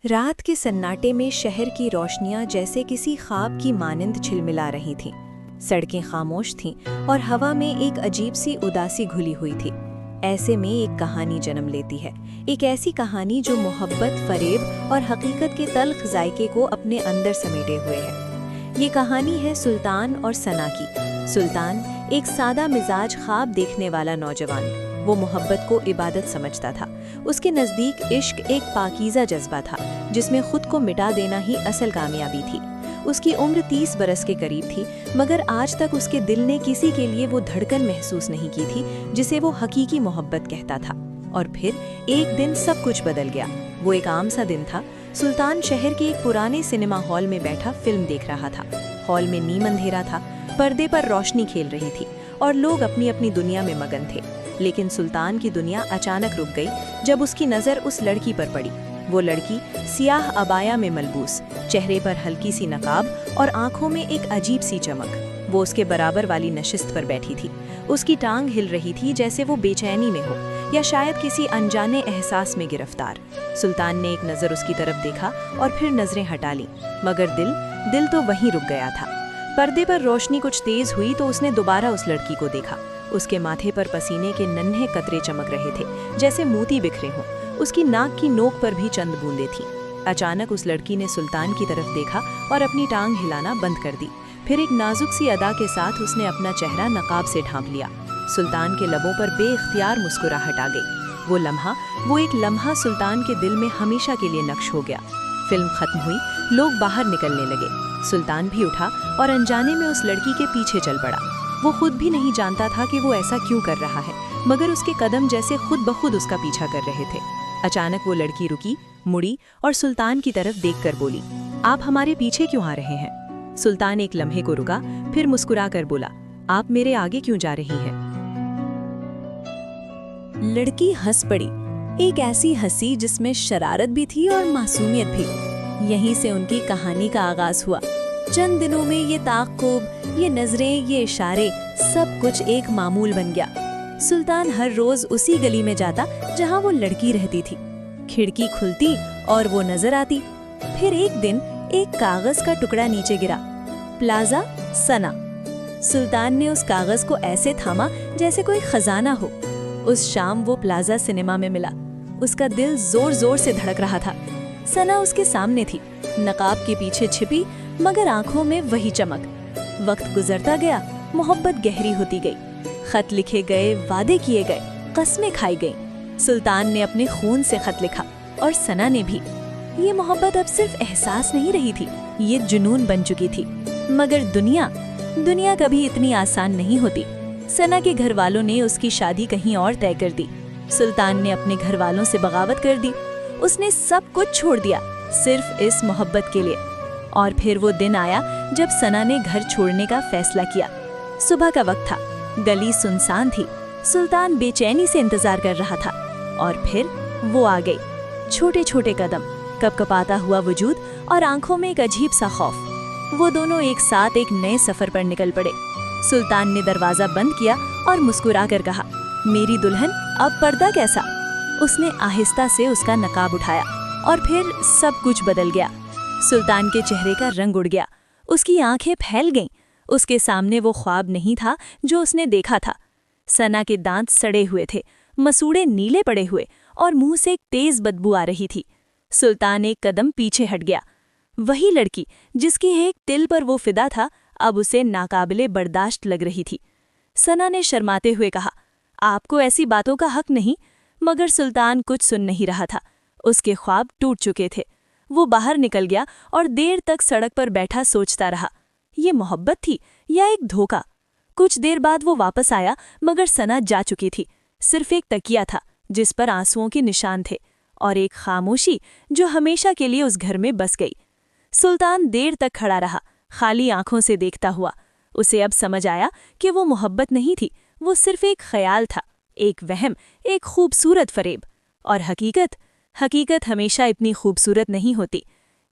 रात के सन्नाटे में शहर की रोशनियां जैसे किसी ख्वाब की मानिंद झिलमिला रही थीं। सड़कें खामोश थीं और हवा में एक अजीब सी उदासी घुली हुई थी। ऐसे में एक कहानी जन्म लेती है, एक ऐसी कहानी जो मोहब्बत, फरेब और हकीकत के तल्ख जायके को अपने अंदर समेटे हुए है। ये कहानी है सुल्तान और सना की। सुल्तान एक सादा मिजाज ख्वाब देखने वाला नौजवान। वो मोहब्बत को इबादत समझता था। उसके नज़दीक इश्क एक पाकीज़ा जज्बा था जिसमें खुद को मिटा देना ही असल कामयाबी थी। उसकी उम्र 30 बरस के करीब थी, मगर आज तक उसके दिल ने किसी के लिए वो धड़कन महसूस नहीं की थी जिसे वो हकीकी मोहब्बत कहता था। और फिर एक दिन सब कुछ बदल गया। वो एक आम सा दिन था। सुल्तान शहर के एक पुराने सिनेमा हॉल में बैठा फिल्म देख रहा था। हॉल में नीम अंधेरा था, पर्दे पर रोशनी खेल रही थी और लोग अपनी अपनी दुनिया में मगन थे। लेकिन सुल्तान की दुनिया अचानक रुक गई जब उसकी नज़र उस लड़की पर पड़ी। वो लड़की सियाह अबाया में मलबूस, चेहरे पर हल्की सी नकाब और आंखों में एक अजीब सी चमक। वो उसके बराबर वाली नशिस्त पर बैठी थी। उसकी टांग हिल रही थी जैसे वो बेचैनी में हो या शायद किसी अनजाने एहसास में गिरफ्तार। सुल्तान ने एक नज़र उसकी तरफ देखा और फिर नज़रें हटा लीं, मगर दिल तो वहीं रुक गया था। पर्दे पर रोशनी कुछ तेज हुई तो उसने दोबारा उस लड़की को देखा। उसके माथे पर पसीने के नन्हे कतरे चमक रहे थे जैसे मोती बिखरे हों। उसकी नाक की नोक पर भी चंद बूंदें थीं। अचानक उस लड़की ने सुल्तान की तरफ देखा और अपनी टांग हिलाना बंद कर दी। फिर एक नाजुक सी अदा के साथ उसने अपना चेहरा नकाब से ढांप लिया। सुल्तान के लबों पर बेइख्तियार मुस्कुराहट आ गई। वो एक लम्हा सुल्तान के दिल में हमेशा के लिए नक्श हो गया। फिल्म खत्म हुई, लोग बाहर निकलने लगे। सुल्तान भी उठा और अनजाने में उस लड़की के पीछे चल पड़ा। वो खुद भी नहीं जानता था कि वो ऐसा क्यों कर रहा है, मगर उसके कदम जैसे खुद ब खुद उसका पीछा कर रहे थे। अचानक वो लड़की रुकी, मुड़ी और सुल्तान की तरफ देखकर बोली, आप हमारे पीछे क्यों आ रहे हैं? सुल्तान एक लम्हे को रुका, फिर मुस्कुरा कर बोला, आप मेरे आगे क्यों जा रही हैं? लड़की हंस पड़ी, एक ऐसी हंसी जिसमें शरारत भी थी और मासूमियत भी। यहीं से उनकी कहानी का आगाज हुआ। चंद दिनों में ये ताक़ुब, ये नजरें, ये इशारे, सब कुछ एक मामूल बन गया। सुल्तान हर रोज उसी गली में जाता जहां वो लड़की रहती थी। खिड़की खुलती और वो नजर आती। फिर एक दिन एक कागज का टुकड़ा नीचे गिरा, प्लाजा सना। सुल्तान ने उस कागज को ऐसे थामा जैसे कोई खजाना हो। उस शाम वो प्लाजा सिनेमा में मिला। उसका दिल जोर जोर से धड़क रहा था। सना उसके सामने थी, नकाब के पीछे छिपी, मगर आंखों में वही चमक। वक्त गुजरता गया, मोहब्बत गहरी होती गई। खत लिखे गए, वादे किए गए, कस्में खाई गईं। सुल्तान ने अपने खून से खत लिखा और सना ने भी। ये मोहब्बत अब सिर्फ एहसास नहीं रही थी, ये जुनून बन चुकी थी। मगर दुनिया कभी इतनी आसान नहीं होती। सना के घर वालों ने उसकी शादी कहीं और तय कर दी। सुल्तान ने अपने घर वालों से बगावत कर दी। उसने सब कुछ छोड़ दिया सिर्फ इस मोहब्बत के लिए। और फिर वो दिन आया जब सना ने घर छोड़ने का फैसला किया। सुबह का वक्त था, गली सुनसान थी। सुल्तान बेचैनी से इंतजार कर रहा था और फिर वो आ गई। छोटे छोटे कदम, कपकपाता हुआ वजूद और आंखों में एक अजीब सा खौफ। वो दोनों एक साथ एक नए सफर पर निकल पड़े। सुल्तान ने दरवाजा बंद किया और मुस्कुरा कर कहा, मेरी दुल्हन, अब पर्दा कैसा? उसने आहिस्ता से उसका नकाब उठाया और फिर सब कुछ बदल गया। सुल्तान के चेहरे का रंग उड़ गया, उसकी आंखें फैल गईं। उसके सामने वो ख्वाब नहीं था जो उसने देखा था। सना के दांत सड़े हुए थे, मसूड़े नीले पड़े हुए और मुंह से एक तेज बदबू आ रही थी। सुल्तान एक कदम पीछे हट गया। वही लड़की जिसकी एक तिल पर वो फिदा था, अब उसे नाकाबिले बर्दाश्त लग रही थी। सना ने शर्माते हुए कहा, आपको ऐसी बातों का हक नहीं। मगर सुल्तान कुछ सुन नहीं रहा था। उसके ख्वाब टूट चुके थे। वो बाहर निकल गया और देर तक सड़क पर बैठा सोचता रहा, ये मोहब्बत थी या एक धोखा? कुछ देर बाद वो वापस आया, मगर सना जा चुकी थी। सिर्फ एक तकिया था जिस पर आंसुओं के निशान थे और एक खामोशी जो हमेशा के लिए उस घर में बस गई। सुल्तान देर तक खड़ा रहा, खाली आंखों से देखता हुआ। उसे अब समझ आया कि वो मोहब्बत नहीं थी, वो सिर्फ एक ख्याल था, एक वहम, एक खूबसूरत फरेब। और हकीकत हमेशा इतनी खूबसूरत नहीं होती।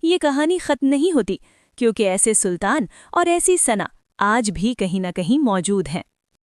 ये कहानी खत्म नहीं होती, क्योंकि ऐसे सुल्तान और ऐसी सना आज भी कहीं न कहीं मौजूद हैं।